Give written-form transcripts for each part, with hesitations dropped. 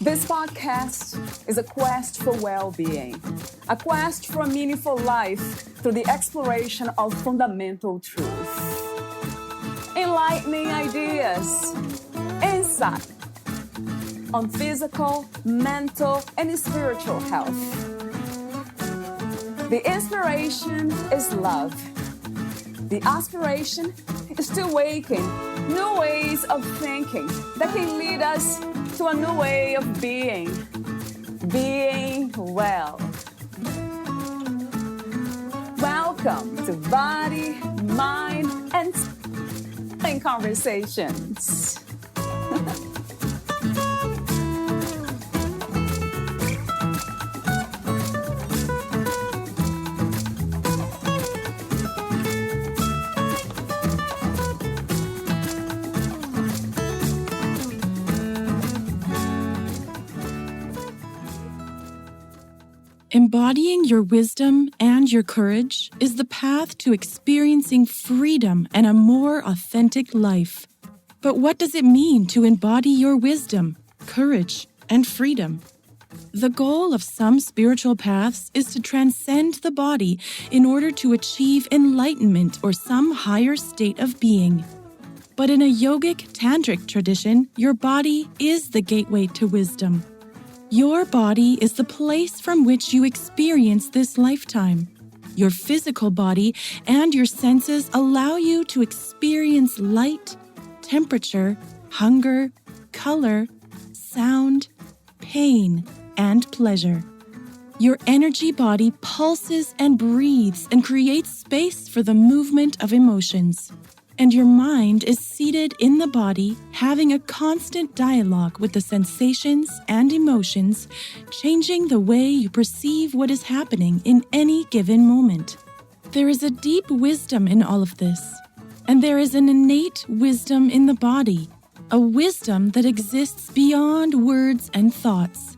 This podcast is a quest for well-being, a quest for a meaningful life through the exploration of fundamental truth. Enlightening ideas, insight on physical, mental, and spiritual health. The inspiration is love. The aspiration is to awaken new ways of thinking that can lead us to a new way of being well. Welcome to Body, Mind, and Conversations. Embodying your wisdom and your courage is the path to experiencing freedom and a more authentic life. But what does it mean to embody your wisdom, courage, and freedom? The goal of some spiritual paths is to transcend the body in order to achieve enlightenment or some higher state of being. But in a yogic tantric tradition, your body is the gateway to wisdom. Your body is the place from which you experience this lifetime. Your physical body and your senses allow you to experience light, temperature, hunger, color, sound, pain, and pleasure. Your energy body pulses and breathes and creates space for the movement of emotions. And your mind is seated in the body, having a constant dialogue with the sensations and emotions, changing the way you perceive what is happening in any given moment. There is a deep wisdom in all of this, and there is an innate wisdom in the body, a wisdom that exists beyond words and thoughts.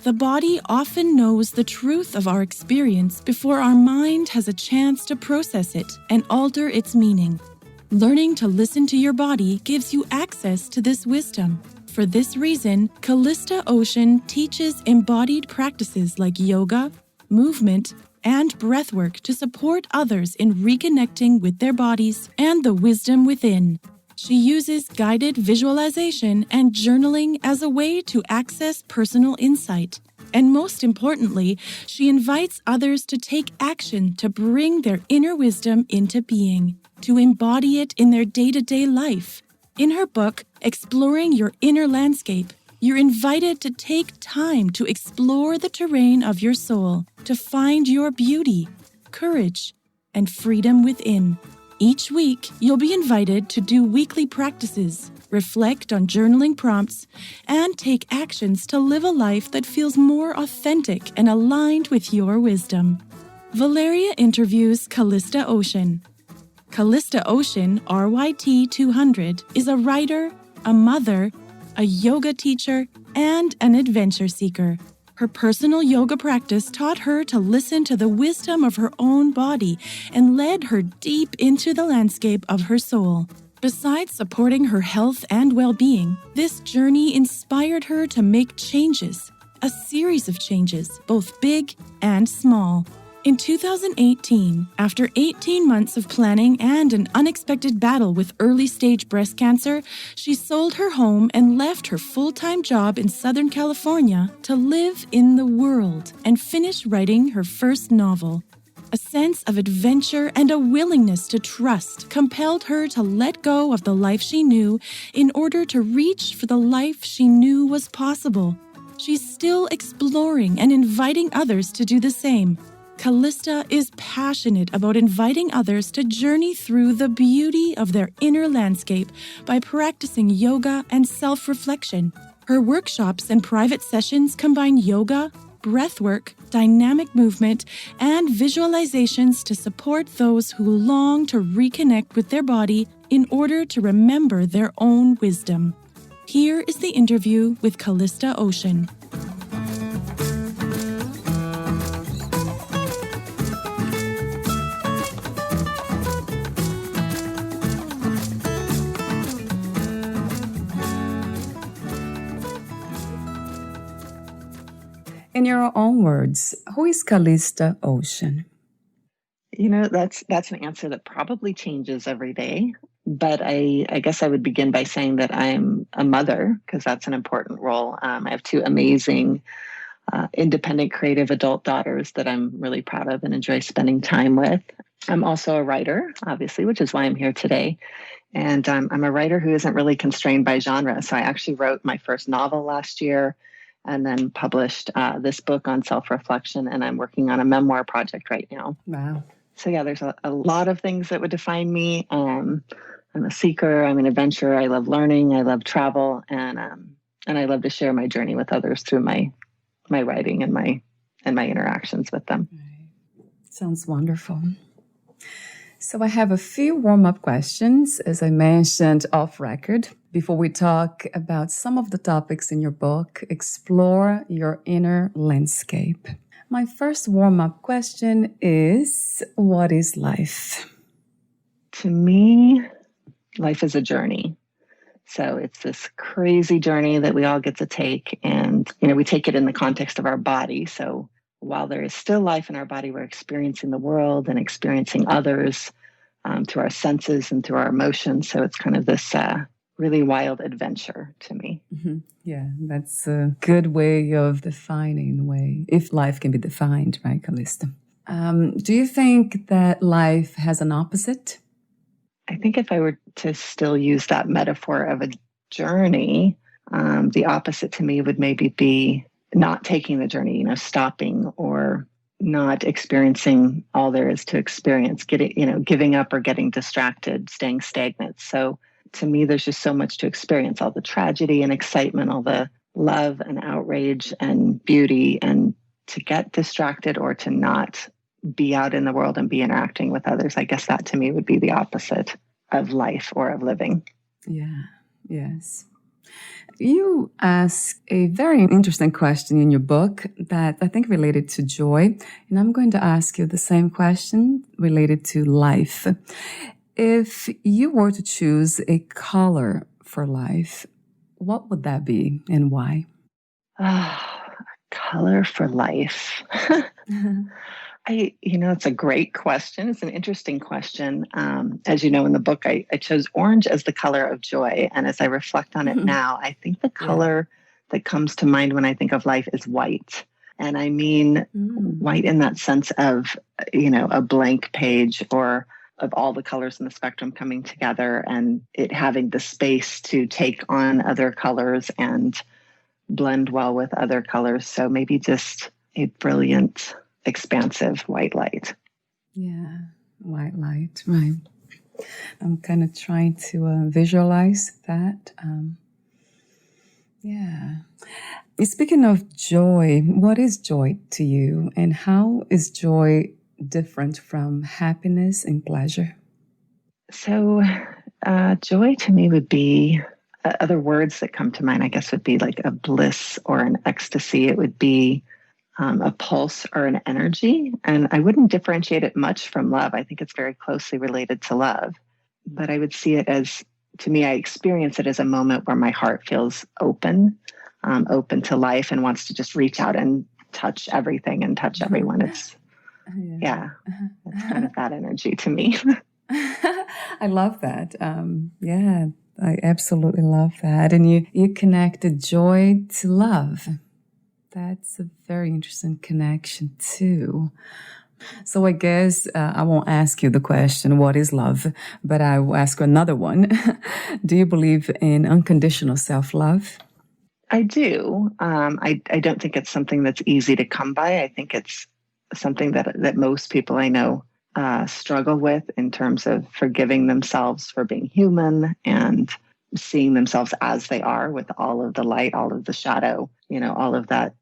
The body often knows the truth of our experience before our mind has a chance to process it and alter its meaning. Learning to listen to your body gives you access to this wisdom. For this reason, Calista Ocean teaches embodied practices like yoga, movement, and breathwork to support others in reconnecting with their bodies and the wisdom within. She uses guided visualization and journaling as a way to access personal insight. And most importantly, she invites others to take action to bring their inner wisdom into being, to embody it in their day-to-day life. In her book, Exploring Your Inner Landscape, you're invited to take time to explore the terrain of your soul, to find your beauty, courage, and freedom within. Each week, you'll be invited to do weekly practices, reflect on journaling prompts, and take actions to live a life that feels more authentic and aligned with your wisdom. Valeria interviews Calista Ocean. Calista Ocean, RYT 200, is a writer, a mother, a yoga teacher, and an adventure seeker. Her personal yoga practice taught her to listen to the wisdom of her own body and led her deep into the landscape of her soul. Besides supporting her health and well-being, this journey inspired her to make changes, a series of changes, both big and small. In 2018, after 18 months of planning and an unexpected battle with early-stage breast cancer, she sold her home and left her full-time job in Southern California to live in the world and finish writing her first novel. A sense of adventure and a willingness to trust compelled her to let go of the life she knew in order to reach for the life she knew was possible. She's still exploring and inviting others to do the same. Calista is passionate about inviting others to journey through the beauty of their inner landscape by practicing yoga and self-reflection. Her workshops and private sessions combine yoga, breathwork, dynamic movement, and visualizations to support those who long to reconnect with their body in order to remember their own wisdom. Here is the interview with Calista Ocean. in your own words, who is Calista Ocean? That's an answer that probably changes every day. But I guess I would begin by saying that I'm a mother, because that's an important role. I have two amazing, independent, creative adult daughters that I'm really proud of and enjoy spending time with. I'm also a writer, obviously, which is why I'm here today. And I'm a writer who isn't really constrained by genre. So I actually wrote my first novel last year and then published this book on self-reflection. And I'm working on a memoir project right now. Wow. So yeah, there's a lot of things that would define me. I'm a seeker. I'm an adventurer. I love learning. I love travel, and I love to share my journey with others through my writing and my interactions with them. Sounds wonderful. So I have a few warm-up questions, as I mentioned off record, before we talk about some of the topics in your book, Explore Your Inner Landscape. My first warm-up question is, what is life? To me, life is a journey. So it's this crazy journey that we all get to take. And, we take it in the context of our body. So while there is still life in our body, we're experiencing the world and experiencing others through our senses and through our emotions. So it's kind of this really wild adventure to me. Mm-hmm. Yeah, that's a good way of defining the way, if life can be defined, right, Calista? Do you think that life has an opposite? I think if I were to still use that metaphor of a journey, the opposite to me would maybe be not taking the journey, stopping or not experiencing all there is to experience, giving up or getting distracted, staying stagnant. So to me, there's just so much to experience, all the tragedy and excitement, all the love and outrage and beauty, and to get distracted or to not be out in the world and be interacting with others. I guess that to me would be the opposite of life or of living. Yeah, yes. You ask a very interesting question in your book that I think related to joy. And I'm going to ask you the same question related to life. If you were to choose a color for life, what would that be and why? Color for life. It's a great question. It's an interesting question. As you know, in the book, I chose orange as the color of joy. And as I reflect on it now, I think the color that comes to mind when I think of life is white. And I mean white in that sense of, a blank page, or of all the colors in the spectrum coming together and it having the space to take on other colors and blend well with other colors. So maybe just a brilliant, expansive white light. Yeah, white light, right. I'm kind of trying to visualize that. Yeah. Speaking of joy, what is joy to you, and how is joy different from happiness and pleasure? So joy to me would be, other words that come to mind, I guess, would be like a bliss or an ecstasy. It would be a pulse or an energy. And I wouldn't differentiate it much from love. I think it's very closely related to love. But I would see it as, to me, I experience it as a moment where my heart feels open to life and wants to just reach out and touch everything and touch everyone. It's, it's kind of that energy to me. I love that. Yeah, I absolutely love that. And you connected joy to love. That's a very interesting connection too. So I guess I won't ask you the question, what is love? But I will ask another one. Do you believe in unconditional self-love? I do. I don't think it's something that's easy to come by. I think it's something that most people I know struggle with in terms of forgiving themselves for being human and seeing themselves as they are, with all of the light, all of the shadow, all of that,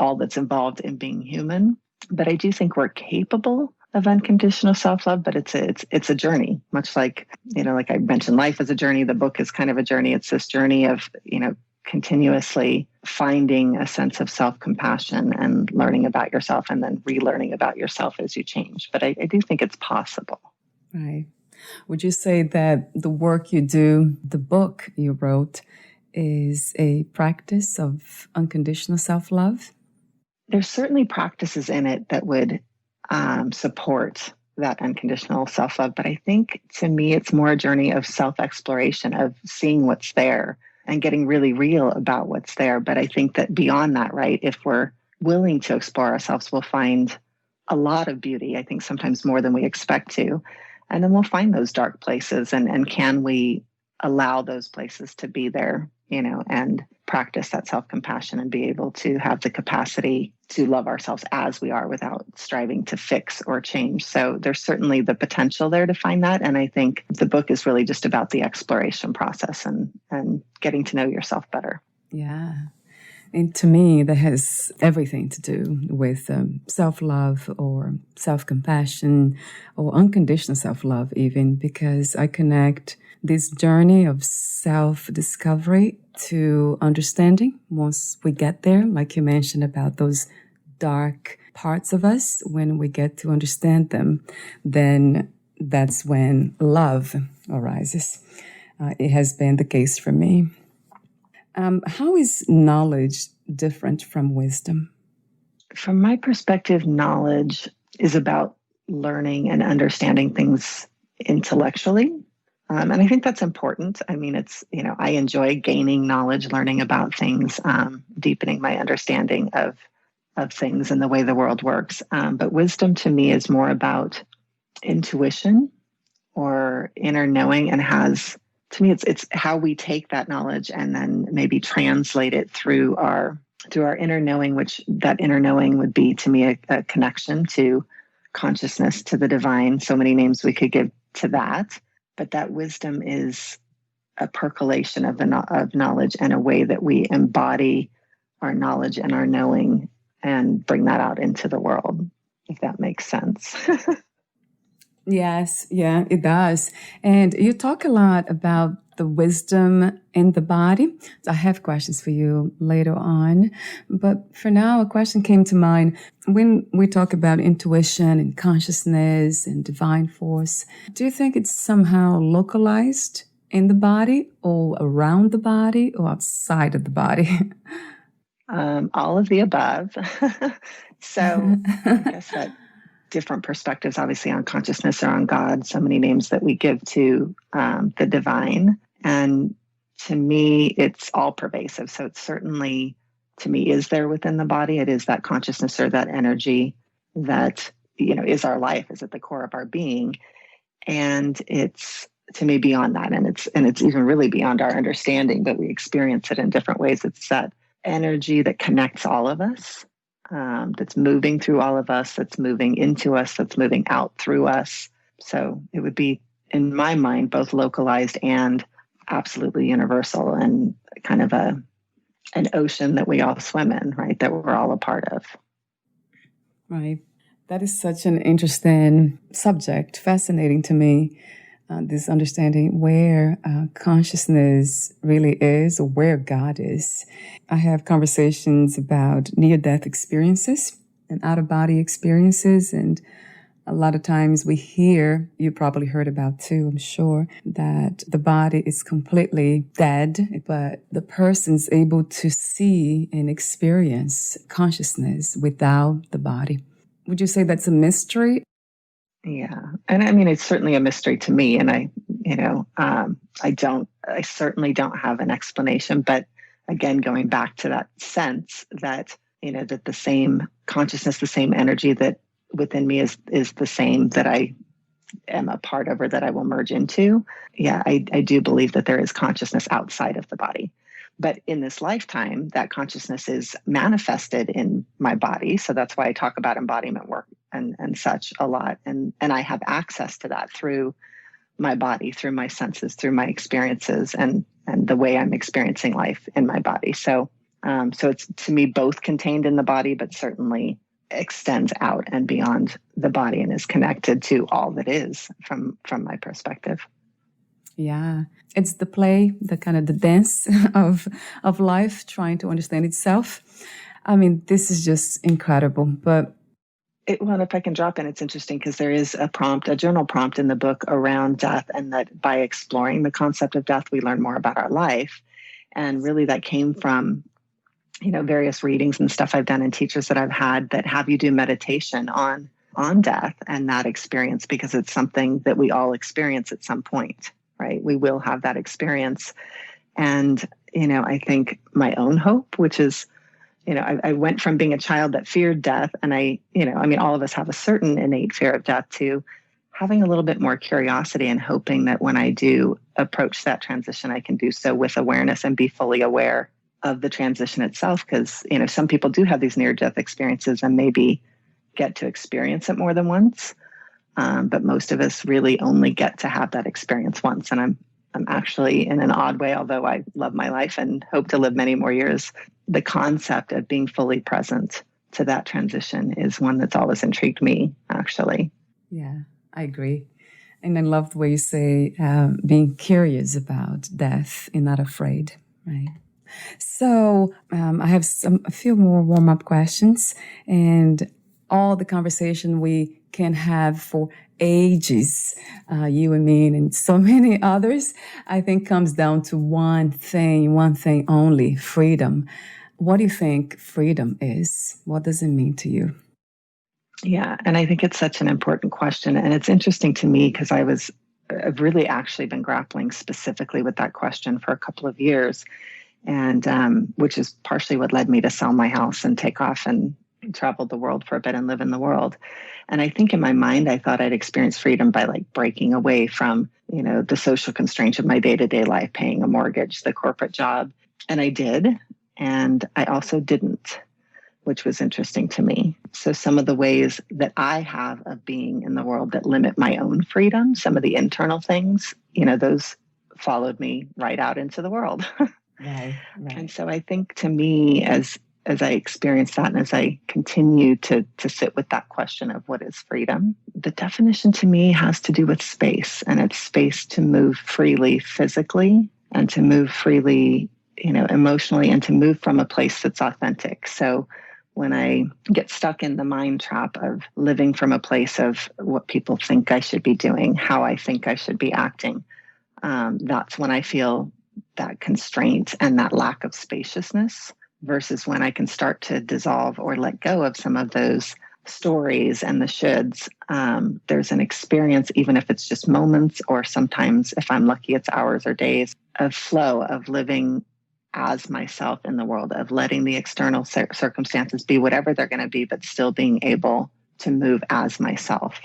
all that's involved in being human. But I do think we're capable of unconditional self-love, but it's a journey, much like, like I mentioned, life is a journey. The book is kind of a journey. It's this journey of, continuously finding a sense of self-compassion and learning about yourself and then relearning about yourself as you change. But I do think it's possible. Right. Would you say that the work you do, the book you wrote, is a practice of unconditional self-love? there's certainly practices in it that would support that unconditional self-love. But I think to me, it's more a journey of self-exploration, of seeing what's there and getting really real about what's there. But I think that beyond that, right, if we're willing to explore ourselves, we'll find a lot of beauty, I think sometimes more than we expect to. And then we'll find those dark places. And can we allow those places to be there, and practice that self-compassion and be able to have the capacity to love ourselves as we are without striving to fix or change. So there's certainly the potential there to find that. And I think the book is really just about the exploration process and getting to know yourself better. Yeah. And to me, that has everything to do with self-love or self-compassion or unconditional self-love even, because I connect this journey of self-discovery to understanding once we get there, like you mentioned about those dark parts of us. When we get to understand them, then that's when love arises. It has been the case for me. How is knowledge different from wisdom? From my perspective, knowledge is about learning and understanding things intellectually. And I think that's important. I mean, it's, I enjoy gaining knowledge, learning about things, deepening my understanding of things and the way the world works. But wisdom to me is more about intuition or inner knowing, and to me, it's how we take that knowledge and then maybe translate it through our inner knowing, which that inner knowing would be to me a connection to consciousness, to the divine. So many names we could give to that. But that wisdom is a percolation of knowledge and a way that we embody our knowledge and our knowing and bring that out into the world, if that makes sense. Yes, yeah, it does. And you talk a lot about the wisdom in the body. So I have questions for you later on. But for now, a question came to mind. When we talk about intuition and consciousness and divine force, do you think it's somehow localized in the body or around the body or outside of the body? All of the above. So I guess that different perspectives, obviously, on consciousness or on God, so many names that we give to the divine. And to me, it's all pervasive. So it's certainly, to me, is there within the body. It is that consciousness or that energy that, is our life, is at the core of our being. And it's, to me, beyond that. And it's even really beyond our understanding, but we experience it in different ways. It's that energy that connects all of us. That's moving through all of us, that's moving into us, that's moving out through us. So it would be, in my mind, both localized and absolutely universal, and kind of an ocean that we all swim in, right? That we're all a part of. Right. That is such an interesting subject, fascinating to me. This understanding where consciousness really is, or where God is. I have conversations about near-death experiences and out-of-body experiences, and a lot of times we hear, you probably heard about too, I'm sure, that the body is completely dead, but the person's able to see and experience consciousness without the body. Would you say that's a mystery? Yeah. And I mean, it's certainly a mystery to me. And I certainly don't have an explanation, but again, going back to that sense that, that the same consciousness, the same energy that within me is the same that I am a part of, or that I will merge into. Yeah, I do believe that there is consciousness outside of the body. But in this lifetime, that consciousness is manifested in my body. So that's why I talk about embodiment work and such a lot. And I have access to that through my body, through my senses, through my experiences, and the way I'm experiencing life in my body. So it's, to me, both contained in the body, but certainly extends out and beyond the body and is connected to all that is from my perspective. Yeah, it's the play, the kind of the dance of life, trying to understand itself. I mean, this is just incredible. But if I can drop in, it's interesting because there is a journal prompt in the book around death, and that by exploring the concept of death, we learn more about our life. And really that came from various readings and stuff I've done and teachers that I've had that have you do meditation on death and that experience, because it's something that we all experience at some point, right? We will have that experience. And, I think my own hope, which is, I went from being a child that feared death, and all of us have a certain innate fear of death, to having a little bit more curiosity and hoping that when I do approach that transition, I can do so with awareness and be fully aware of the transition itself. Because, some people do have these near-death experiences and maybe get to experience it more than once. But most of us really only get to have that experience once. And I'm actually, in an odd way, although I love my life and hope to live many more years, the concept of being fully present to that transition is one that's always intrigued me, actually. Yeah, I agree. And I love the way you say being curious about death and not afraid, right? So I have a few more warm-up questions, and all the conversation we can have for ages, you and me and so many others, I think comes down to one thing only: freedom. What do you think freedom is? What does it mean to you? Yeah, and I think it's such an important question. And it's interesting to me because I've really actually been grappling specifically with that question for a couple of years, and which is partially what led me to sell my house and take off and travel the world for a bit and live in the world. And I think in my mind, I thought I'd experience freedom by breaking away from, the social constraints of my day-to-day life, paying a mortgage, the corporate job. And I did. And I also didn't, which was interesting to me. So some of the ways that I have of being in the world that limit my own freedom, some of the internal things, those followed me right out into the world. Right. And so I think, to me, as I experience that and as I continue to sit with that question of what is freedom, the definition to me has to do with space, and it's space to move freely physically and to move freely, emotionally, and to move from a place that's authentic. So when I get stuck in the mind trap of living from a place of what people think I should be doing, how I think I should be acting, that's when I feel that constraint and that lack of spaciousness, versus when I can start to dissolve or let go of some of those stories and the shoulds. There's an experience, even if it's just moments, or sometimes if I'm lucky, it's hours or days, of flow, of living as myself in the world, of letting the external circumstances be whatever they're going to be, but still being able to move as myself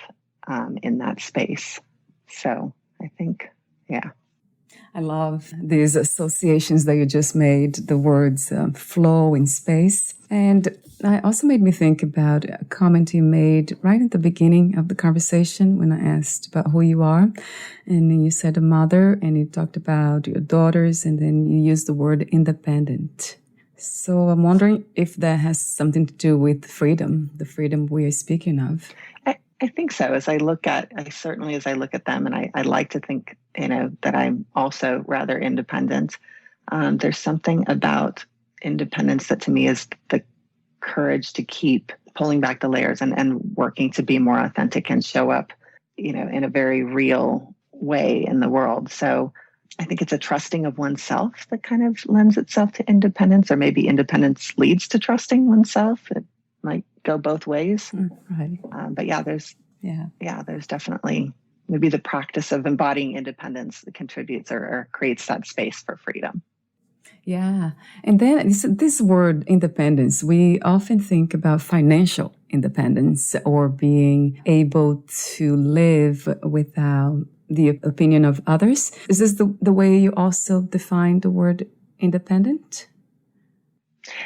in that space. So I think, yeah. I love these associations that you just made, the words flow in space. And it also made me think about a comment you made right at the beginning of the conversation when I asked about who you are. And then you said a mother, and you talked about your daughters, and then you used the word independent. So I'm wondering if that has something to do with freedom, the freedom we are speaking of. I think so. As I look at them, and I like to think, that I'm also rather independent. There's something about independence that to me is the courage to keep pulling back the layers and working to be more authentic and show up, in a very real way in the world. So I think it's a trusting of oneself that kind of lends itself to independence, or maybe independence leads to trusting oneself. It might go both ways. Right. But yeah, there's definitely maybe the practice of embodying independence that contributes or creates that space for freedom. Yeah. And then this word independence, we often think about financial independence or being able to live without the opinion of others. Is this the way you also define the word independent?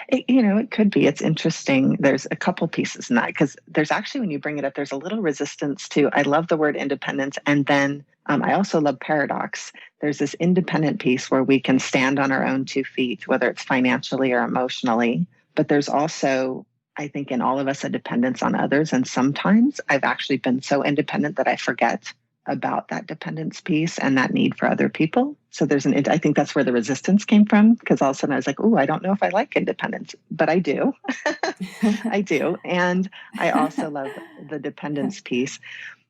It could be. It's interesting. There's a couple pieces in that, because there's actually, when you bring it up, there's a little resistance to, I love the word independence. And then I also love paradox. There's this independent piece where we can stand on our own 2 feet, whether it's financially or emotionally. But there's also, I think, in all of us, a dependence on others. And sometimes I've actually been so independent that I forget about that dependence piece and that need for other people. So I think that's where the resistance came from, because all of a sudden I was like, oh, I don't know if I like independence, but I do. I do. And I also love the dependence piece.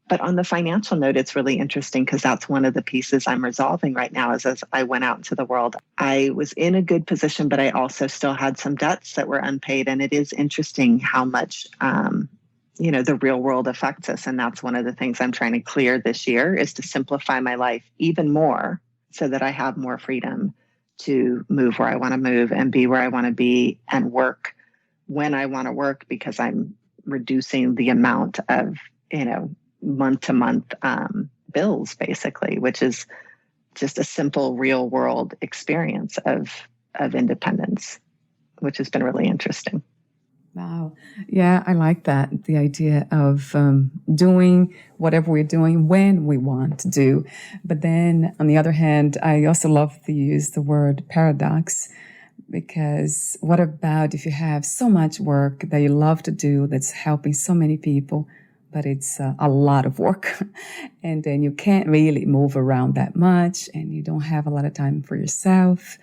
But on the financial note, it's really interesting because that's one of the pieces I'm resolving right now is as I went out into the world, I was in a good position, but I also still had some debts that were unpaid. And it is interesting how much, the real world affects us. And that's one of the things I'm trying to clear this year is to simplify my life even more so that I have more freedom to move where I want to move and be where I want to be and work when I want to work because I'm reducing the amount of, month to month bills, basically, which is just a simple real world experience of independence, which has been really interesting. Wow. Yeah, I like that. The idea of doing whatever we're doing when we want to do. But then on the other hand, I also love to use the word paradox because what about if you have so much work that you love to do that's helping so many people, but it's a lot of work and then you can't really move around that much and you don't have a lot of time for yourself.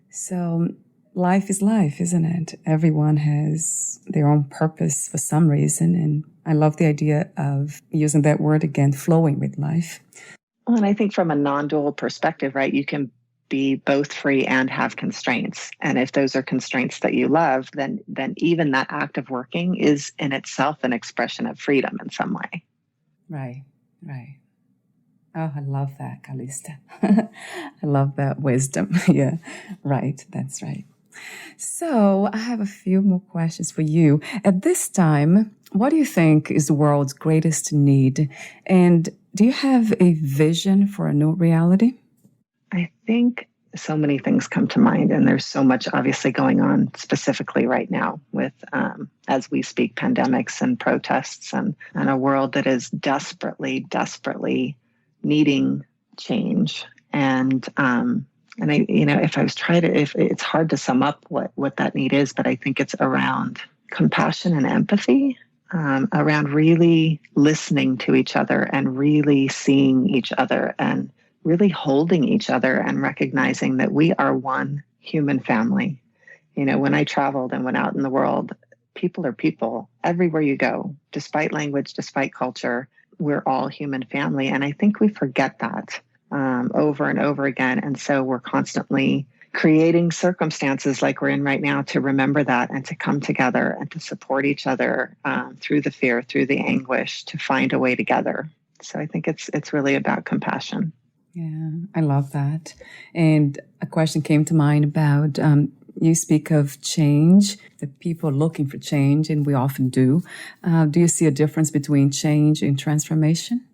So life is life, isn't it? Everyone has their own purpose for some reason. And I love the idea of using that word again, flowing with life. Well, and I think from a non-dual perspective, right, you can be both free and have constraints. And if those are constraints that you love, then even that act of working is in itself an expression of freedom in some way. Right. Oh, I love that, Calista. I love that wisdom. Yeah, right. That's right. So I have a few more questions for you. At this time, what do you think is the world's greatest need? And do you have a vision for a new reality? I think so many things come to mind, and there's so much obviously going on specifically right now with, as we speak, pandemics and protests and a world that is desperately, desperately needing change. And I, if it's hard to sum up what that need is, but I think it's around compassion and empathy, around really listening to each other and really seeing each other and really holding each other and recognizing that we are one human family. When I traveled and went out in the world, people are people everywhere you go, despite language, despite culture, we're all human family. And I think we forget that over and over again. And so we're constantly creating circumstances like we're in right now to remember that and to come together and to support each other through the fear, through the anguish, to find a way together. So I think it's really about compassion. Yeah, I love that. And a question came to mind about, you speak of change, that people are looking for change, and we often do. Do you see a difference between change and transformation?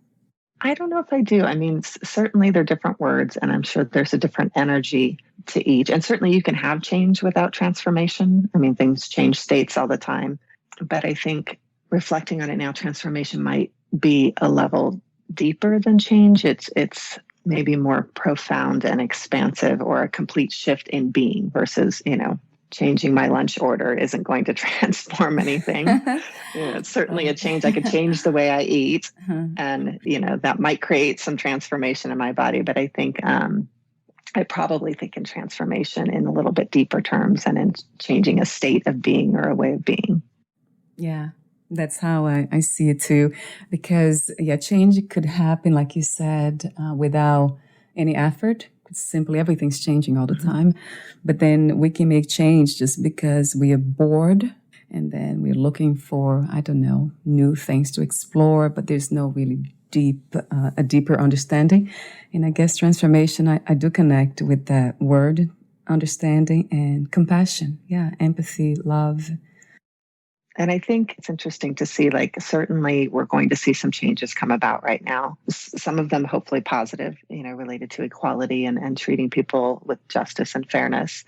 I don't know if I do. I mean, certainly they're different words, and I'm sure there's a different energy to each. And certainly you can have change without transformation. I mean, things change states all the time. But I think reflecting on it now, transformation might be a level deeper than change. It's maybe more profound and expansive, or a complete shift in being versus, changing my lunch order isn't going to transform anything. It's certainly a change. I could change the way I eat and, that might create some transformation in my body. But I think I probably think in transformation in a little bit deeper terms and in changing a state of being or a way of being. Yeah. That's how I see it too, because change could happen, like you said, without any effort. Simply everything's changing all the time. But then we can make change just because we are bored and then we're looking for, new things to explore, but there's no really a deeper understanding. And I guess transformation, I do connect with that word, understanding and compassion. Yeah, empathy, love. And I think it's interesting to see, certainly we're going to see some changes come about right now. Some of them hopefully positive, related to equality and treating people with justice and fairness.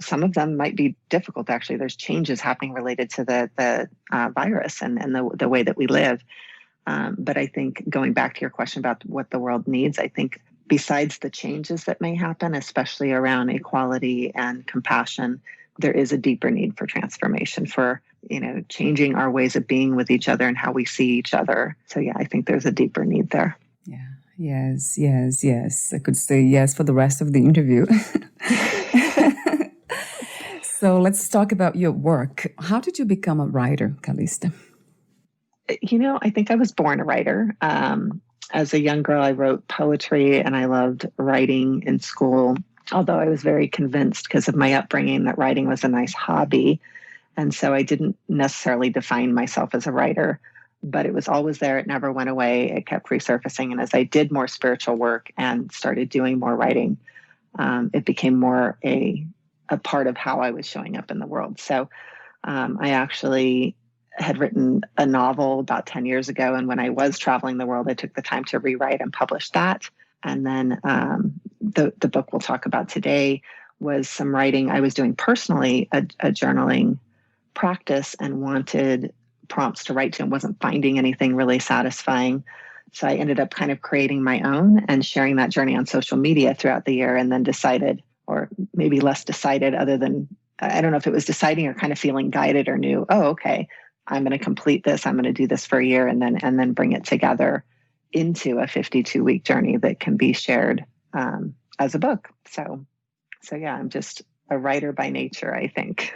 Some of them might be difficult, actually. There's changes happening related to the virus and the way that we live. But I think going back to your question about what the world needs, I think besides the changes that may happen, especially around equality and compassion, there is a deeper need for transformation, for changing our ways of being with each other and how we see each other. So yeah, I think there's a deeper need there. Yeah. Yes. I could say yes for the rest of the interview. So let's talk about your work. How did you become a writer, Calista? I think I was born a writer. As a young girl, I wrote poetry and I loved writing in school, although I was very convinced because of my upbringing that writing was a nice hobby. And so I didn't necessarily define myself as a writer, but it was always there. It never went away. It kept resurfacing. And as I did more spiritual work and started doing more writing, it became more a part of how I was showing up in the world. So I actually had written a novel about 10 years ago. And when I was traveling the world, I took the time to rewrite and publish that. And then the book we'll talk about today was some writing I was doing personally, a journaling practice, and wanted prompts to write to and wasn't finding anything really satisfying. So I ended up kind of creating my own and sharing that journey on social media throughout the year, and then decided, or maybe less decided, other than, I don't know if it was deciding or kind of feeling guided or knew, oh, okay, I'm going to complete this. I'm going to do this for a year and then bring it together into a 52-week journey that can be shared as a book. So yeah, I'm just a writer by nature, I think.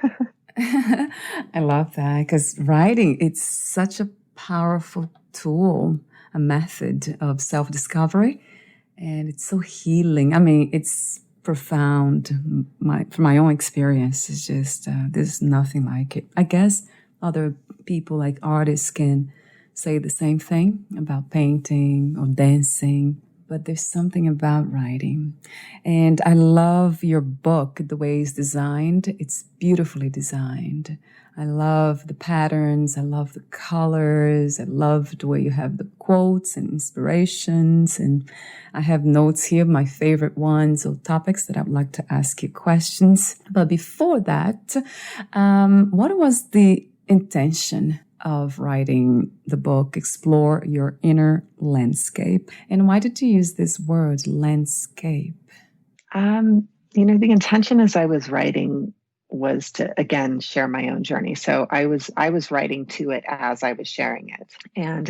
I love that, because writing, it's such a powerful tool, a method of self-discovery, and it's so healing. I mean, it's profound. From my own experience, it's just, there's nothing like it. I guess other people, like artists, can say the same thing about painting or dancing, but there's something about writing. And I love your book, the way it's designed. It's beautifully designed. I love the patterns. I love the colors. I love the way you have the quotes and inspirations. And I have notes here, my favorite ones, or topics that I would like to ask you questions. But before that, what was the intention of writing the book, Explore Your Inner Landscape? And why did you use this word, landscape? The intention as I was writing was to, again, share my own journey. So I was writing to it as I was sharing it. And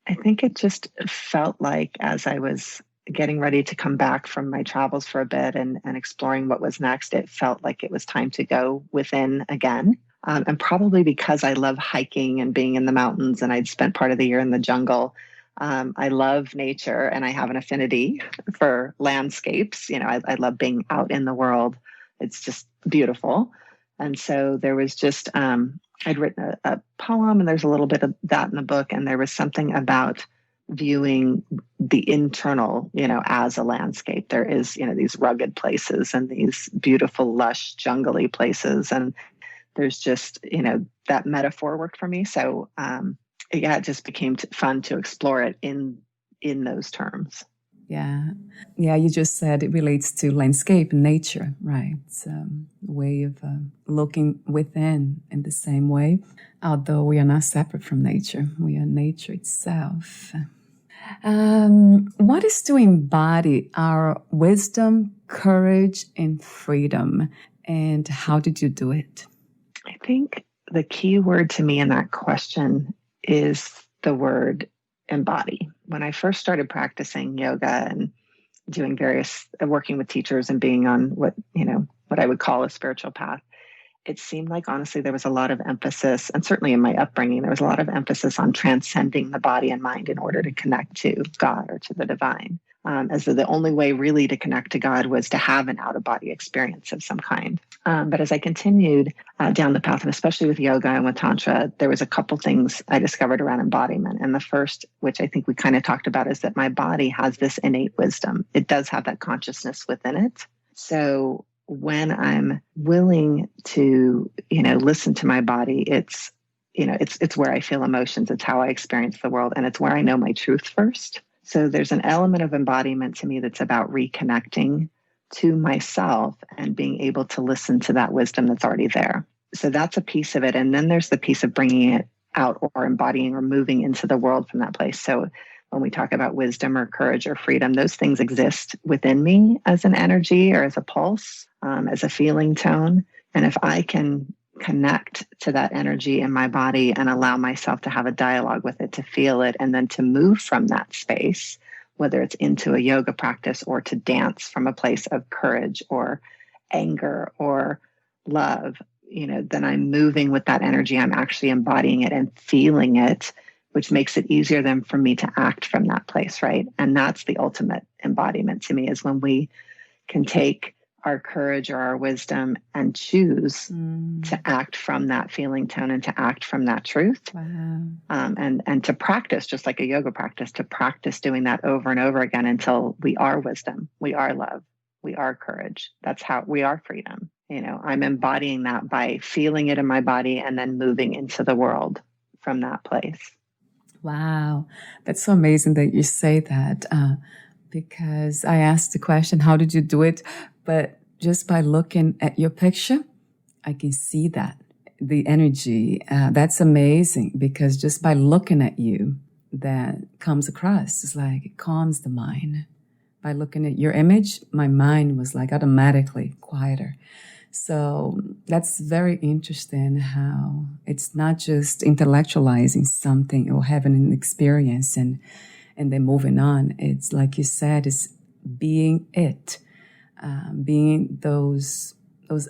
I think it just felt like, as I was getting ready to come back from my travels for a bit and exploring what was next, it felt like it was time to go within again. And probably because I love hiking and being in the mountains, and I'd spent part of the year in the jungle. I love nature, and I have an affinity for landscapes. I love being out in the world. It's just beautiful. And so there was just, I'd written a poem, and there's a little bit of that in the book. And there was something about viewing the internal, as a landscape. There is, these rugged places and these beautiful, lush, jungly places. And there's just, that metaphor worked for me. So, it just became fun to explore it in those terms. Yeah. Yeah, you just said it relates to landscape and nature, right? It's a way of looking within in the same way, although we are not separate from nature. We are nature itself. What is to embody our wisdom, courage, and freedom? And how did you do it? I think the key word to me in that question is the word embody. When I first started practicing yoga and doing working with teachers and being on what I would call a spiritual path, it seemed like, honestly, there was a lot of emphasis, and certainly in my upbringing, there was a lot of emphasis on transcending the body and mind in order to connect to God or to the divine. As though the only way really to connect to God was to have an out-of-body experience of some kind. But as I continued down the path, and especially with yoga and with Tantra, there was a couple things I discovered around embodiment. And the first, which I think we kind of talked about, is that my body has this innate wisdom. It does have that consciousness within it. So when I'm willing to, listen to my body, it's where I feel emotions. It's how I experience the world. And it's where I know my truth first. So there's an element of embodiment to me that's about reconnecting to myself and being able to listen to that wisdom that's already there. So that's a piece of it. And then there's the piece of bringing it out or embodying or moving into the world from that place. So when we talk about wisdom or courage or freedom, those things exist within me as an energy or as a pulse, as a feeling tone. And if I can connect to that energy in my body and allow myself to have a dialogue with it, to feel it, and then to move from that space, whether it's into a yoga practice or to dance from a place of courage or anger or love, then I'm moving with that energy. I'm actually embodying it and feeling it which makes it easier then for me to act from that place, right? And that's the ultimate embodiment to me, is when we can take our courage or our wisdom and choose to act from that feeling tone and to act from that truth. Wow. And to practice, just like a yoga practice, to practice doing that over and over again until we are wisdom, we are love, we are courage. That's how we are freedom. I'm embodying that by feeling it in my body and then moving into the world from that place. Wow. That's so amazing that you say that, because I asked the question, how did you do it? But just by looking at your picture, I can see that, the energy. That's amazing, because just by looking at you, that comes across. It's like it calms the mind. By looking at your image, my mind was like automatically quieter. So that's very interesting how it's not just intellectualizing something or having an experience and then moving on. It's like you said, it's being it, being those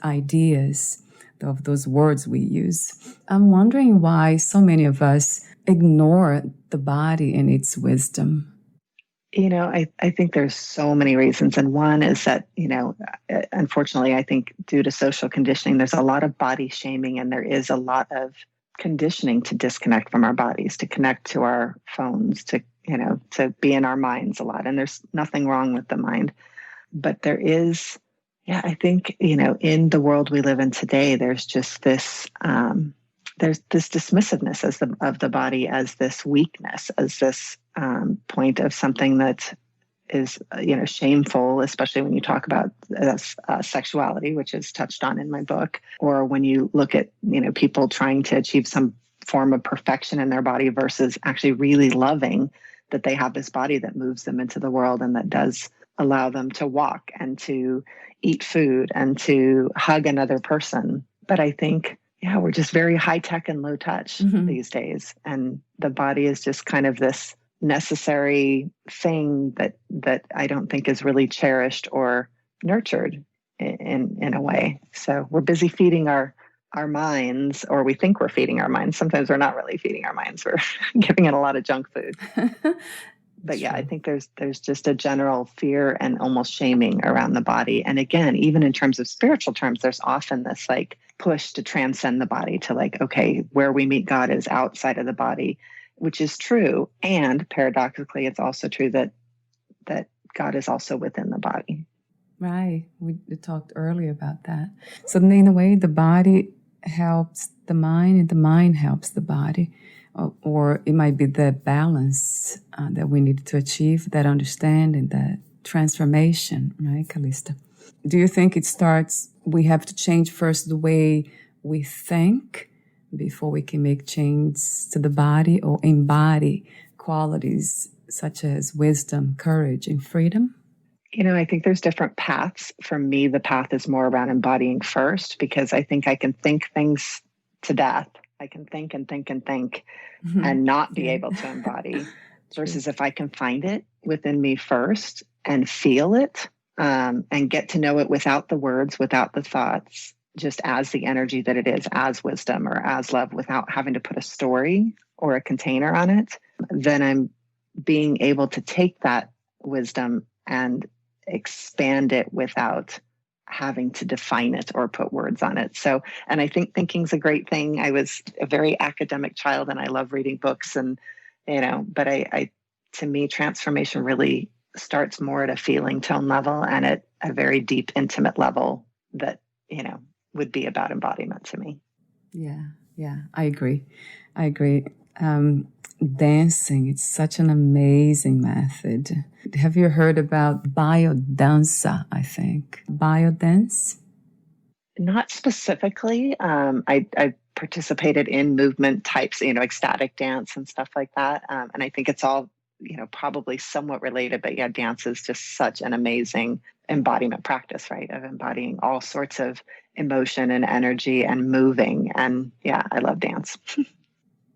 ideas of those words we use. I'm wondering why so many of us ignore the body and its wisdom. I think there's so many reasons. And one is that, unfortunately, I think due to social conditioning, there's a lot of body shaming, and there is a lot of conditioning to disconnect from our bodies, to connect to our phones, to be in our minds a lot. And there's nothing wrong with the mind. But there is, I think, in the world we live in today, there's just this, there's this dismissiveness of the body as this weakness, as this point of something that is, shameful, especially when you talk about sexuality, which is touched on in my book, or when you look at, people trying to achieve some form of perfection in their body versus actually really loving that they have this body that moves them into the world and that does allow them to walk and to eat food and to hug another person. But I think, we're just very high tech and low touch these days. And the body is just kind of this necessary thing that I don't think is really cherished or nurtured in a way. So we're busy feeding our minds, or we think we're feeding our minds. Sometimes we're not really feeding our minds. We're giving it a lot of junk food. But I think there's just a general fear and almost shaming around the body. And again, even in terms of spiritual terms, there's often this like push to transcend the body, to like, okay, where we meet God is outside of the body, which is true. And paradoxically, it's also true that God is also within the body. Right. We talked earlier about that. So in a way, the body helps the mind and the mind helps the body. Or it might be the balance that we need to achieve, that understanding, that transformation, right, Calista? Do you think we have to change first the way we think before we can make changes to the body, or embody qualities such as wisdom, courage, and freedom? I think there's different paths. For me, the path is more around embodying first, because I think I can think things to death. I can think and think and think and not be able to embody, versus if I can find it within me first and feel it and get to know it without the words, without the thoughts, just as the energy that it is, as wisdom or as love, without having to put a story or a container on it, then I'm being able to take that wisdom and expand it without having to define it or put words on it. So, and I think thinking's a great thing. I was a very academic child and I love reading books and, but I to me, transformation really starts more at a feeling tone level and at a very deep, intimate level that, would be about embodiment to me. Yeah, I agree. Dancing, it's such an amazing method. Have you heard about biodanza, I think? Biodance? Not specifically. I participated in movement types, ecstatic dance and stuff like that. And I think it's all, probably somewhat related. But dance is just such an amazing embodiment practice, right? Of embodying all sorts of emotion and energy and moving. And I love dance.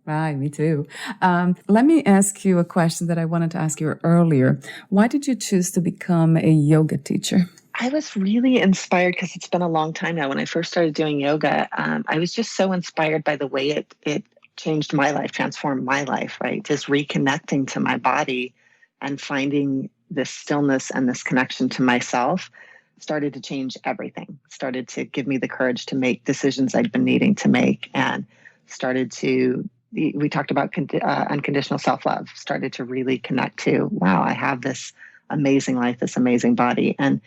Right, me too. Let me ask you a question that I wanted to ask you earlier. Why did you choose to become a yoga teacher? I was really inspired because it's been a long time now. When I first started doing yoga, I was just so inspired by the way it changed my life, transformed my life, right? Just reconnecting to my body and finding this stillness and this connection to myself started to change everything, started to give me the courage to make decisions I'd been needing to make, and started to, we talked about unconditional self-love, started to really connect to, wow, I have this amazing life, this amazing body. And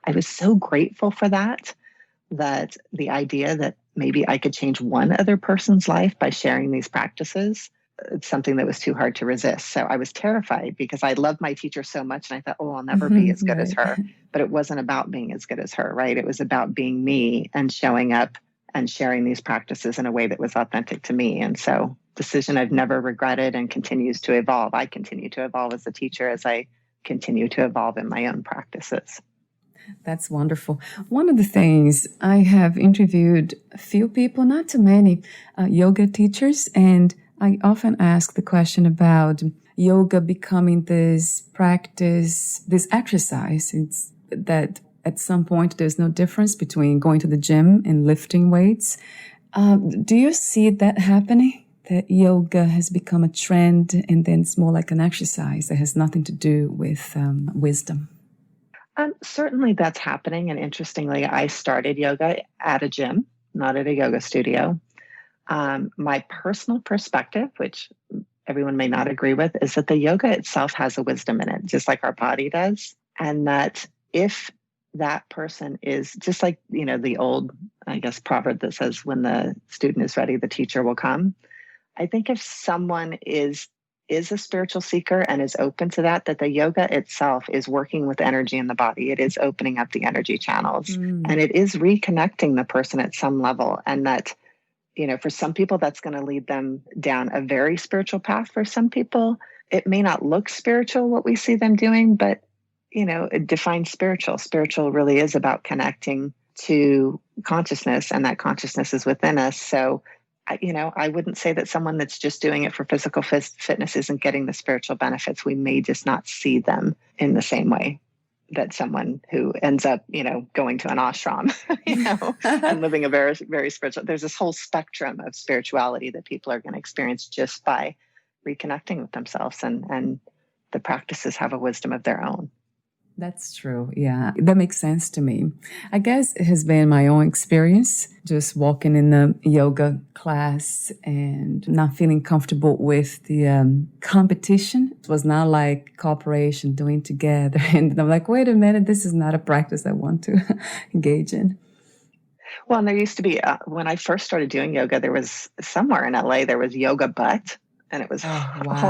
I was so grateful for that the idea that maybe I could change one other person's life by sharing these practices, it's something that was too hard to resist. So I was terrified because I loved my teacher so much. And I thought, oh, I'll never be as good as her. But it wasn't about being as good as her, right? It was about being me and showing up and sharing these practices in a way that was authentic to me. And so decision I've never regretted and continues to evolve. I continue to evolve as a teacher as I continue to evolve in my own practices. That's wonderful. One of the things, I have interviewed a few people, not too many, yoga teachers, and I often ask the question about yoga becoming this practice, this exercise. It's that at some point there's no difference between going to the gym and lifting weights. Do you see that happening? That yoga has become a trend and then it's more like an exercise that has nothing to do with wisdom? Certainly that's happening. And interestingly, I started yoga at a gym, not at a yoga studio. My personal perspective, which everyone may not agree with, is that the yoga itself has a wisdom in it, just like our body does. And that if that person is just like, the old, I guess, proverb that says, when the student is ready, the teacher will come. I think if someone is a spiritual seeker and is open to that the yoga itself is working with energy in the body. It is opening up the energy channels and it is reconnecting the person at some level. And that, for some people, that's going to lead them down a very spiritual path. For some people, it may not look spiritual, what we see them doing, but, it defines spiritual. Spiritual really is about connecting to consciousness, and that consciousness is within us. So I wouldn't say that someone that's just doing it for physical fitness isn't getting the spiritual benefits. We may just not see them in the same way that someone who ends up, going to an ashram, and living a very, very spiritual. There's this whole spectrum of spirituality that people are going to experience just by reconnecting with themselves, and the practices have a wisdom of their own. That's true. Yeah, that makes sense to me. I guess it has been my own experience just walking in the yoga class and not feeling comfortable with the competition. It was not like cooperation, doing together. And I'm like, wait a minute, this is not a practice I want to engage in. Well, and there used to be, when I first started doing yoga, there was somewhere in LA, there was yoga butt. And it was all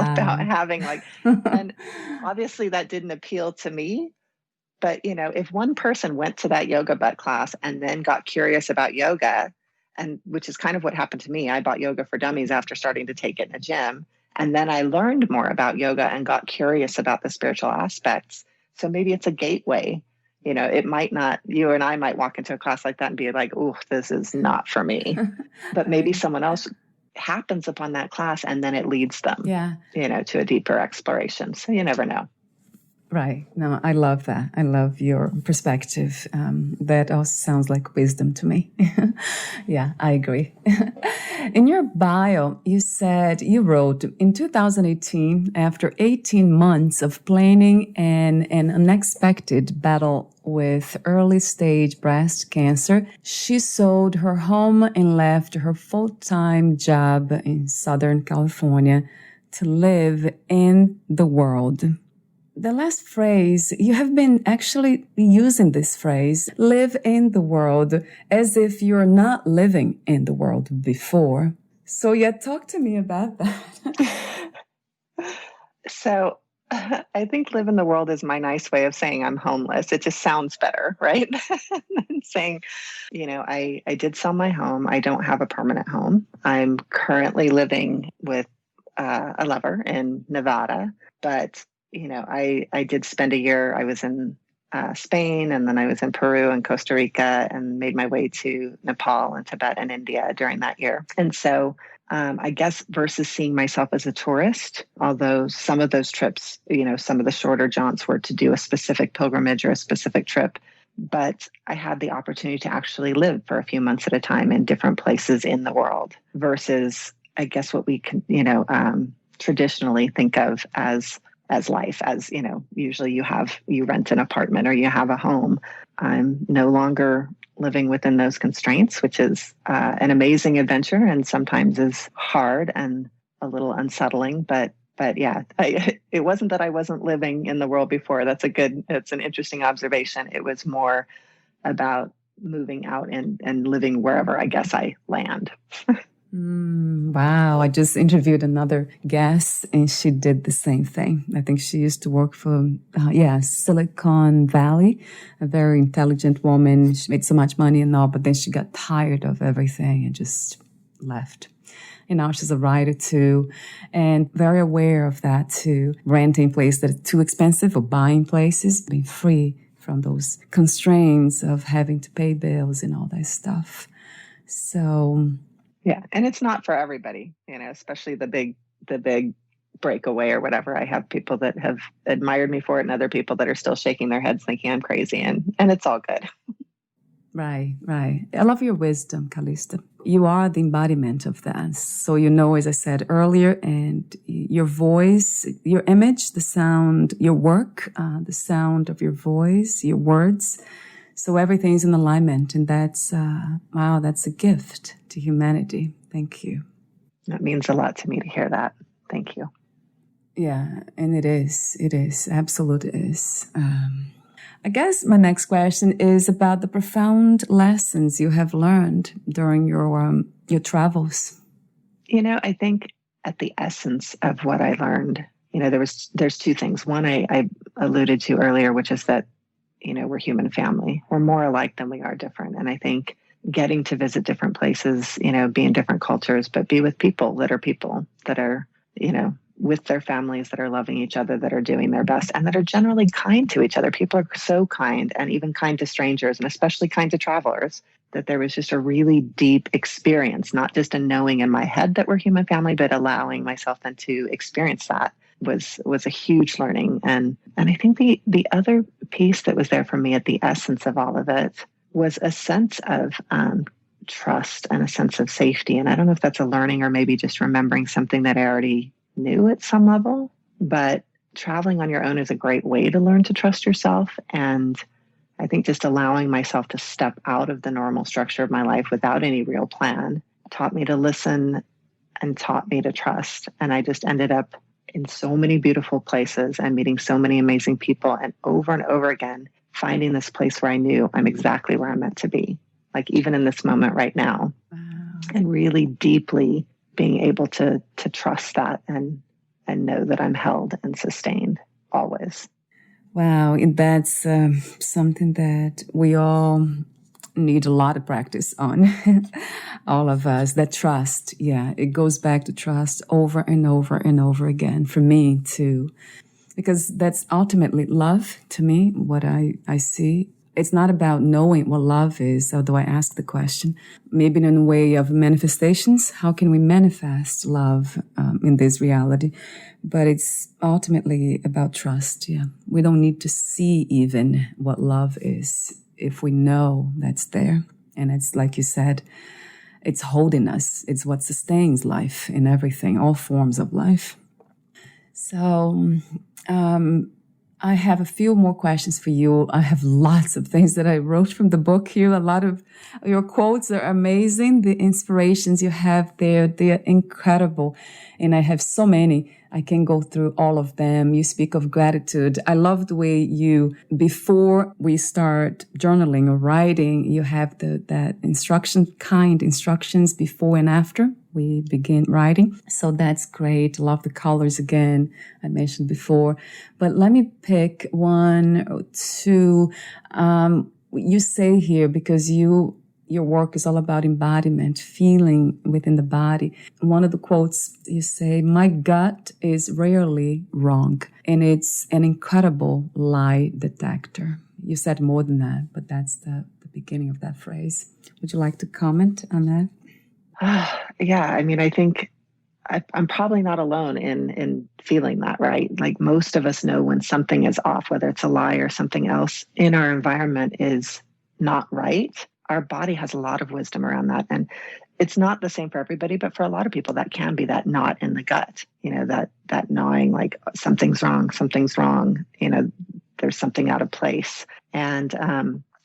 about having and obviously that didn't appeal to me. But, if one person went to that yoga butt class and then got curious about yoga, and which is kind of what happened to me. I bought Yoga for Dummies after starting to take it in a gym. And then I learned more about yoga and got curious about the spiritual aspects. So maybe it's a gateway. It might not, you and I might walk into a class like that and be like, oh, this is not for me. But maybe someone else happens upon that class and then it leads them, to a deeper exploration. So you never know. Right. No, I love that. I love your perspective. That also sounds like wisdom to me. Yeah, I agree. In your bio, you wrote, in 2018, after 18 months of planning and an unexpected battle with early stage breast cancer, she sold her home and left her full-time job in Southern California to live in the world. The last phrase, you have been actually using this phrase, live in the world, as if you're not living in the world before. So talk to me about that. So I think live in the world is my nice way of saying I'm homeless. It just sounds better, right? Than saying, I did sell my home. I don't have a permanent home. I'm currently living with a lover in Nevada, but I did spend a year. I was in Spain, and then I was in Peru and Costa Rica, and made my way to Nepal and Tibet and India during that year. And so I guess versus seeing myself as a tourist, although some of those trips, some of the shorter jaunts were to do a specific pilgrimage or a specific trip, but I had the opportunity to actually live for a few months at a time in different places in the world versus I guess what we can, traditionally think of as life, as, usually you rent an apartment or you have a home. I'm no longer living within those constraints, which is an amazing adventure and sometimes is hard and a little unsettling. But yeah, it wasn't that I wasn't living in the world before. It's an interesting observation. It was more about moving out and living wherever I guess I land. Wow. I just interviewed another guest and she did the same thing. I think she used to work for, Silicon Valley, a very intelligent woman. She made so much money and all, but then she got tired of everything and just left. And now she's a writer too, and very aware of that too. Renting places that are too expensive or buying places, being free from those constraints of having to pay bills and all that stuff. So... yeah. And it's not for everybody, especially the big breakaway or whatever. I have people that have admired me for it and other people that are still shaking their heads thinking I'm crazy, and it's all good. Right. I love your wisdom, Calista. You are the embodiment of that. So, as I said earlier, and your voice, your image, the sound, your work, the sound of your voice, your words. So everything's in alignment, and that's a gift to humanity. Thank you. That means a lot to me to hear that. Thank you. Yeah, and it is, absolutely is. I guess my next question is about the profound lessons you have learned during your travels. I think at the essence of what I learned, there's two things. One I alluded to earlier, which is that we're human family. We're more alike than we are different. And I think getting to visit different places, be in different cultures, but be with people that are, with their families, that are loving each other, that are doing their best, and that are generally kind to each other. People are so kind, and even kind to strangers, and especially kind to travelers, that there was just a really deep experience, not just a knowing in my head that we're human family, but allowing myself then to experience that was a huge learning. And I think the other piece that was there for me at the essence of all of it was a sense of trust and a sense of safety. And I don't know if that's a learning or maybe just remembering something that I already knew at some level, but traveling on your own is a great way to learn to trust yourself. And I think just allowing myself to step out of the normal structure of my life without any real plan taught me to listen and taught me to trust. And I just ended up in so many beautiful places and meeting so many amazing people, and over again, finding this place where I knew I'm exactly where I'm meant to be. Like even in this moment right now. Wow. And really deeply being able to trust that and know that I'm held and sustained always. Wow. And that's something that we all need a lot of practice on. All of us, that trust. Yeah. It goes back to trust over and over and over again for me too, because that's ultimately love to me. What I see, it's not about knowing what love is, although I ask the question, maybe in a way of manifestations. How can we manifest love in this reality? But it's ultimately about trust. Yeah. We don't need to see even what love is if we know that's there. And it's like you said, it's holding us. It's what sustains life in everything, all forms of life. So, I have a few more questions for you. I have lots of things that I wrote from the book here. A lot of your quotes are amazing. The inspirations you have there, they are incredible. And I have so many. I can go through all of them. You speak of gratitude. I love the way you, before we start journaling or writing, you have that instructions before and after we begin writing. So that's great. Love the colors again, I mentioned before. But let me pick one or two. You say here, because your work is all about embodiment, feeling within the body. One of the quotes you say, "My gut is rarely wrong, and it's an incredible lie detector." You said more than that, but that's the beginning of that phrase. Would you like to comment on that? Yeah, I mean, I think I'm probably not alone in feeling that, right? Like most of us know when something is off, whether it's a lie or something else in our environment is not right. Our body has a lot of wisdom around that. And it's not the same for everybody, but for a lot of people, that can be that knot in the gut, that gnawing, like something's wrong, there's something out of place. And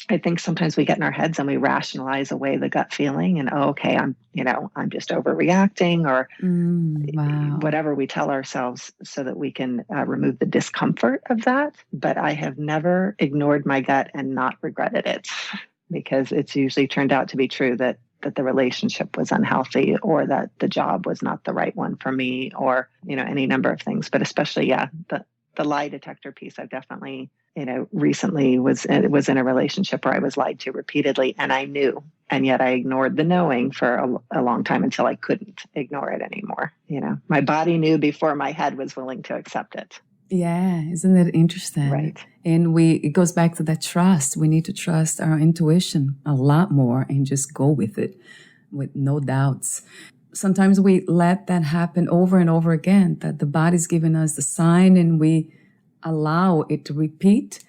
I think sometimes we get in our heads and we rationalize away the gut feeling and, okay, I'm just overreacting or wow. whatever we tell ourselves so that we can remove the discomfort of that. But I have never ignored my gut and not regretted it because it's usually turned out to be true that the relationship was unhealthy or that the job was not the right one for me or, any number of things. But especially, the lie detector piece, I've definitely, recently was in a relationship where I was lied to repeatedly and I knew, and yet I ignored the knowing for a long time until I couldn't ignore it anymore. My body knew before my head was willing to accept it. Yeah, isn't that interesting? Right. And it goes back to that trust. We need to trust our intuition a lot more and just go with it with no doubts. Sometimes we let that happen over and over again, that the body's giving us the sign and we allow it to repeat.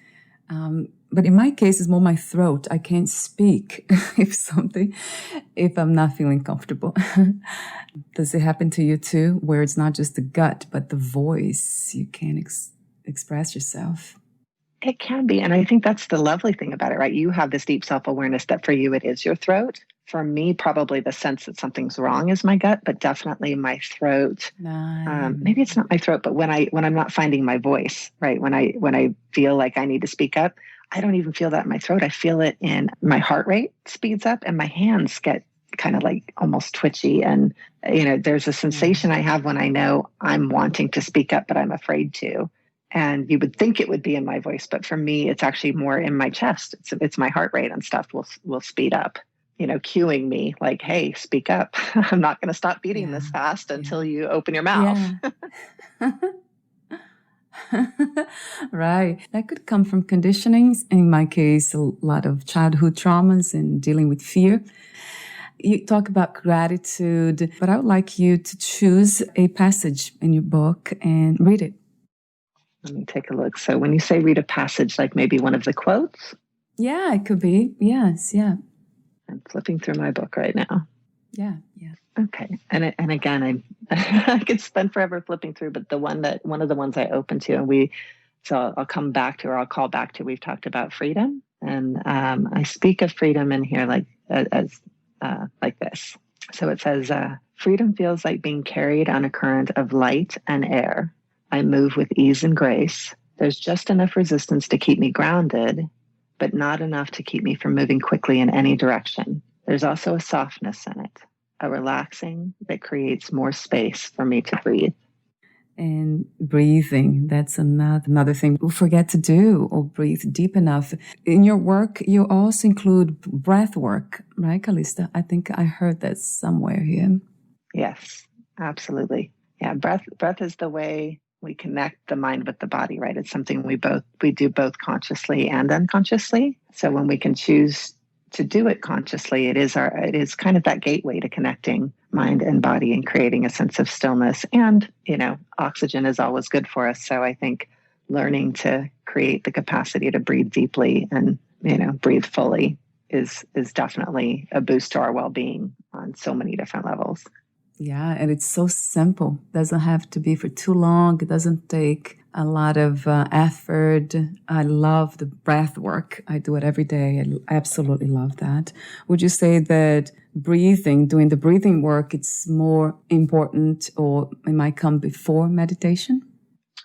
But in my case, it's more my throat. I can't speak if I'm not feeling comfortable. Does it happen to you too, where it's not just the gut, but the voice? You can't express yourself. It can be. And I think that's the lovely thing about it, right? You have this deep self-awareness that for you, it is your throat. For me, probably the sense that something's wrong is my gut, but definitely my throat. Maybe it's not my throat, but when I'm not finding my voice, right? When I feel like I need to speak up, I don't even feel that in my throat. I feel it in my heart rate speeds up and my hands get kind of like almost twitchy. And, there's a sensation I have when I know I'm wanting to speak up, but I'm afraid to. And you would think it would be in my voice, but for me, it's actually more in my chest. It's my heart rate and stuff will speed up, cueing me like, hey, speak up. I'm not going to stop beating this fast until you open your mouth. Yeah. Right. That could come from conditionings. In my case, a lot of childhood traumas and dealing with fear. You talk about gratitude, but I would like you to choose a passage in your book and read it. Let me take a look. So when you say read a passage, like maybe one of the quotes? Yeah, it could be. Yes, yeah. I'm flipping through my book right now. Yeah. Okay. And again, I could spend forever flipping through, but one of the ones I opened to I'll come back to, or I'll call back to, we've talked about freedom. And I speak of freedom in here like this. So it says, freedom feels like being carried on a current of light and air. I move with ease and grace. There's just enough resistance to keep me grounded, but not enough to keep me from moving quickly in any direction. There's also a softness in it, a relaxing that creates more space for me to breathe. And breathing, that's another thing we forget to do, or breathe deep enough. In your work, you also include breath work, right, Calista? I think I heard that somewhere here. Yes, absolutely. Yeah, breath is the way we connect the mind with the body, right? It's something we do both consciously and unconsciously. So when we can choose to do it consciously, it is kind of that gateway to connecting mind and body and creating a sense of stillness. And, oxygen is always good for us. So I think learning to create the capacity to breathe deeply and, breathe fully is definitely a boost to our well-being on so many different levels. Yeah, and it's so simple. Doesn't have to be for too long. It doesn't take a lot of effort. I love the breath work. I do it every day. I absolutely love that. Would you say that doing the breathing work, it's more important, or it might come before meditation?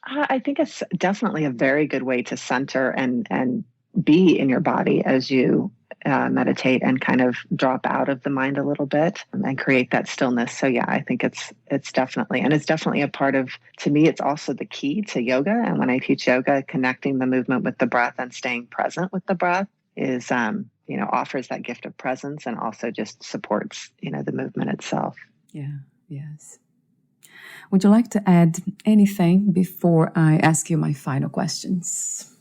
I think it's definitely a very good way to center and be in your body as you meditate and kind of drop out of the mind a little bit and create that stillness. So yeah, I think it's definitely a part of, to me, it's also the key to yoga. And when I teach yoga, connecting the movement with the breath and staying present with the breath is, offers that gift of presence and also just supports, the movement itself. Yeah. Yes. Would you like to add anything before I ask you my final questions?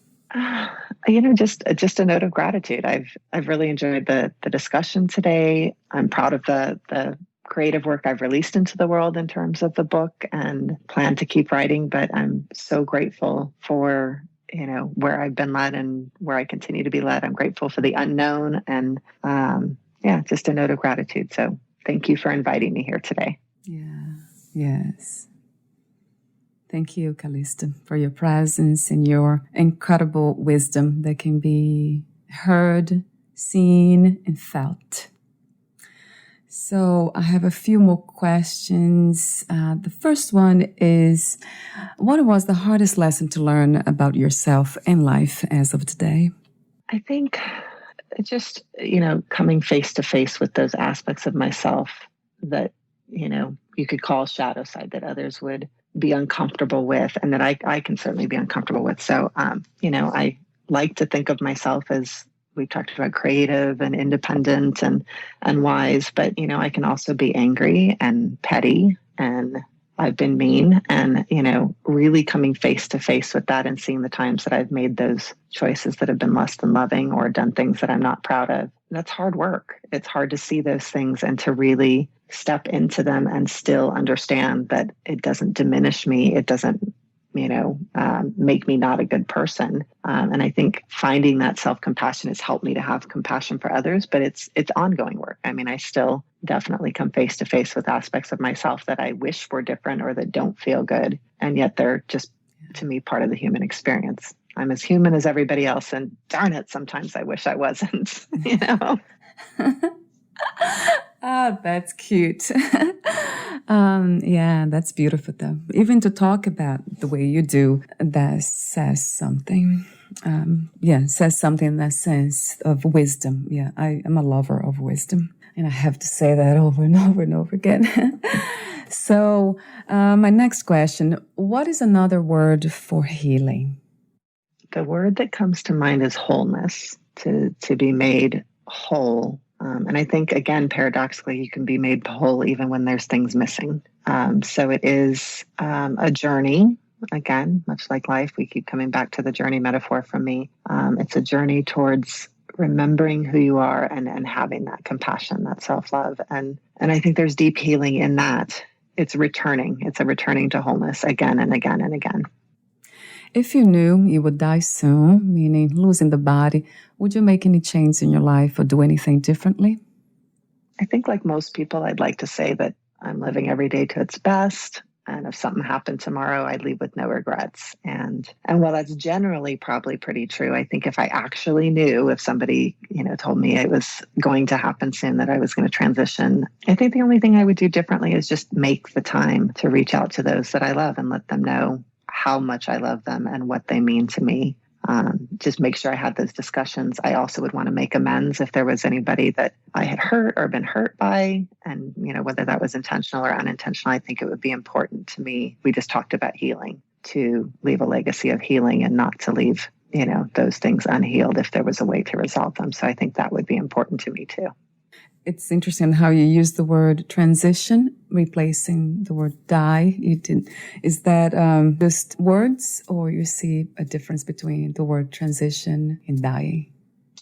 Just a note of gratitude. I've really enjoyed the discussion today. I'm proud of the creative work I've released into the world in terms of the book and plan to keep writing, but I'm so grateful for, where I've been led and where I continue to be led. I'm grateful for the unknown and, just a note of gratitude. So thank you for inviting me here today. Yeah. Yes. Thank you, Calista, for your presence and your incredible wisdom that can be heard, seen, and felt. So I have a few more questions. The first one is, what was the hardest lesson to learn about yourself and life as of today? I think just, coming face to face with those aspects of myself that, you could call shadow side, that others would be uncomfortable with, and that I can certainly be uncomfortable with. So, I like to think of myself as, we've talked about, creative and independent and wise, but, I can also be angry and petty, and I've been mean, and, really coming face to face with that and seeing the times that I've made those choices that have been less than loving or done things that I'm not proud of. That's hard work. It's hard to see those things and to really step into them and still understand that it doesn't diminish me. It doesn't, make me not a good person. And I think finding that self-compassion has helped me to have compassion for others, but it's ongoing work. I mean, I still definitely come face to face with aspects of myself that I wish were different or that don't feel good. And yet they're just, to me, part of the human experience. I'm as human as everybody else. And darn it, sometimes I wish I wasn't, Oh, that's cute. Yeah, that's beautiful though. Even to talk about the way you do, that says something. Says something in that sense of wisdom. Yeah, I am a lover of wisdom. And I have to say that over and over and over again. So my next question, what is another word for healing? The word that comes to mind is wholeness, to be made whole. And I think, again, paradoxically, you can be made whole even when there's things missing. So it is a journey. Again, much like life, we keep coming back to the journey metaphor from me. It's a journey towards remembering who you are and having that compassion, that self-love. And I think there's deep healing in that. It's returning. It's a returning to wholeness again and again and again. If you knew you would die soon, meaning losing the body, would you make any change in your life or do anything differently? I think, like most people, I'd like to say that I'm living every day to its best. And if something happened tomorrow, I'd leave with no regrets. And while that's generally probably pretty true, I think if I actually knew, if somebody, told me it was going to happen soon, that I was going to transition, I think the only thing I would do differently is just make the time to reach out to those that I love and let them know how much I love them and what they mean to me. Just make sure I had those discussions. I also would want to make amends if there was anybody that I had hurt or been hurt by. And, whether that was intentional or unintentional, I think it would be important to me. We just talked about healing, to leave a legacy of healing and not to leave, those things unhealed if there was a way to resolve them. So I think that would be important to me too. It's interesting how you use the word transition, replacing the word die. Is that just words, or you see a difference between the word transition and dying?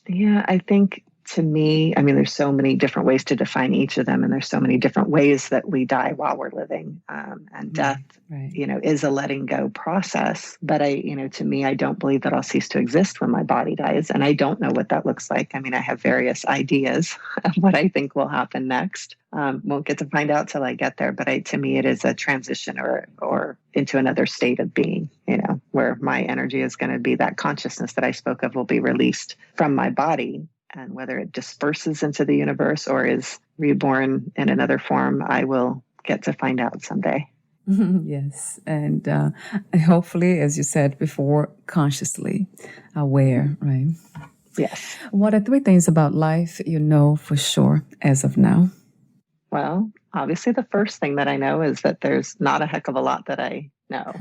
Yeah, I think, to me, there's so many different ways to define each of them, and there's so many different ways that we die while we're living. And death, right. Is a letting go process. But to me, I don't believe that I'll cease to exist when my body dies. And I don't know what that looks like. I have various ideas of what I think will happen next. Won't get to find out till I get there. But to me, it is a transition or into another state of being, where my energy is going to be, that consciousness that I spoke of will be released from my body. And whether it disperses into the universe or is reborn in another form, I will get to find out someday. Yes. And hopefully, as you said before, consciously aware, right? Yes. What are 3 things about life you know for sure as of now? Well, obviously, the first thing that I know is that there's not a heck of a lot that I know.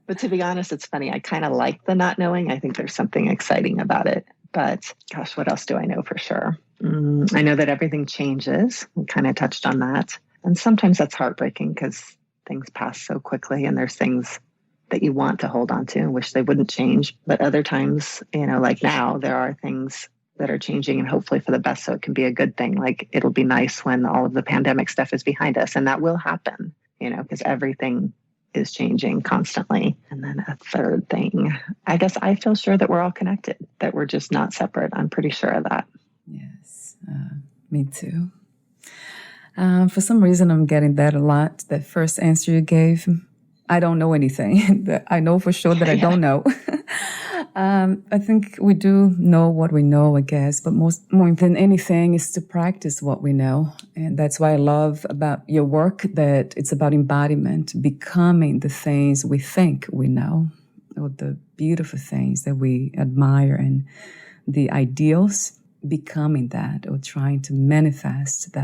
But to be honest, it's funny. I kind of like the not knowing. I think there's something exciting about it. But gosh, what else do I know for sure? I know that everything changes. We kind of touched on that. And sometimes that's heartbreaking because things pass so quickly and there's things that you want to hold on to and wish they wouldn't change. But other times, like now, there are things that are changing and hopefully for the best, so it can be a good thing. Like, it'll be nice when all of the pandemic stuff is behind us, and that will happen, because everything is changing constantly. And then a third thing, I guess I feel sure that we're all connected, that we're just not separate. I'm pretty sure of that. Yes, Me too. For some reason, I'm getting that a lot. That first answer you gave, I don't know anything. I know for sure that I don't know. I think we do know what we know, I guess, but more than anything is to practice what we know. And that's why I love about your work, that it's about embodiment, becoming the things we think we know, or the beautiful things that we admire and the ideals, becoming that or trying to manifest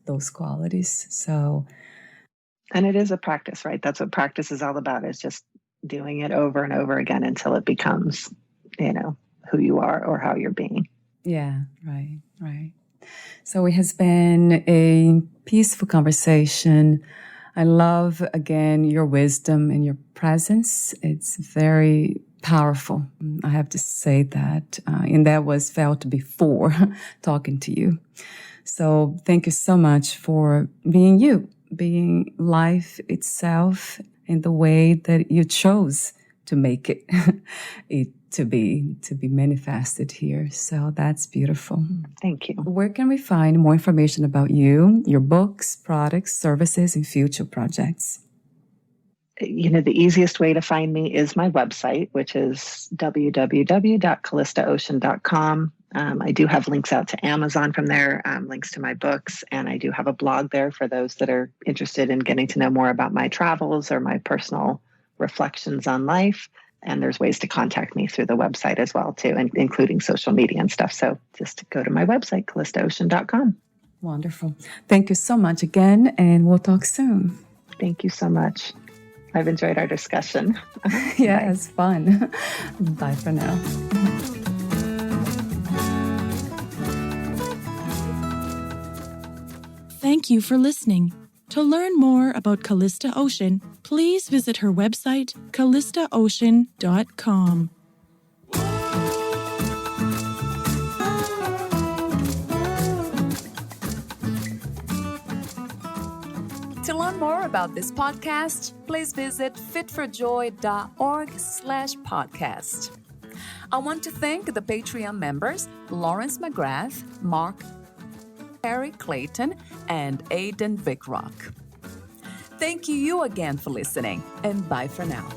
those qualities. So, and it is a practice, right? That's what practice is all about, is just doing it over and over again until it becomes, who you are or how you're being. Yeah, right. So it has been a peaceful conversation. I love, again, your wisdom and your presence. It's very powerful. I have to say that. And that was felt before talking to you. So thank you so much for being you, being life itself in the way that you chose to make it to be manifested here. So that's beautiful. Thank you. Where can we find more information about you, your books, products, services, and future projects? The easiest way to find me is my website, which is www.calistaocean.com. I do have links out to Amazon from there, links to my books, and I do have a blog there for those that are interested in getting to know more about my travels or my personal reflections on life. And there's ways to contact me through the website as well, too, and including social media and stuff. So just go to my website, calistaocean.com. Wonderful. Thank you so much again, and we'll talk soon. Thank you so much. I've enjoyed our discussion. Yeah, it's fun. Bye for now. Thank you for listening. To learn more about Calista Ocean, please visit her website, calistaocean.com. To learn more about this podcast, please visit fitforjoy.org/podcast. I want to thank the Patreon members, Lawrence McGrath, Mark Harry Clayton, and Aidan Vickrock. Thank you again for listening, and bye for now.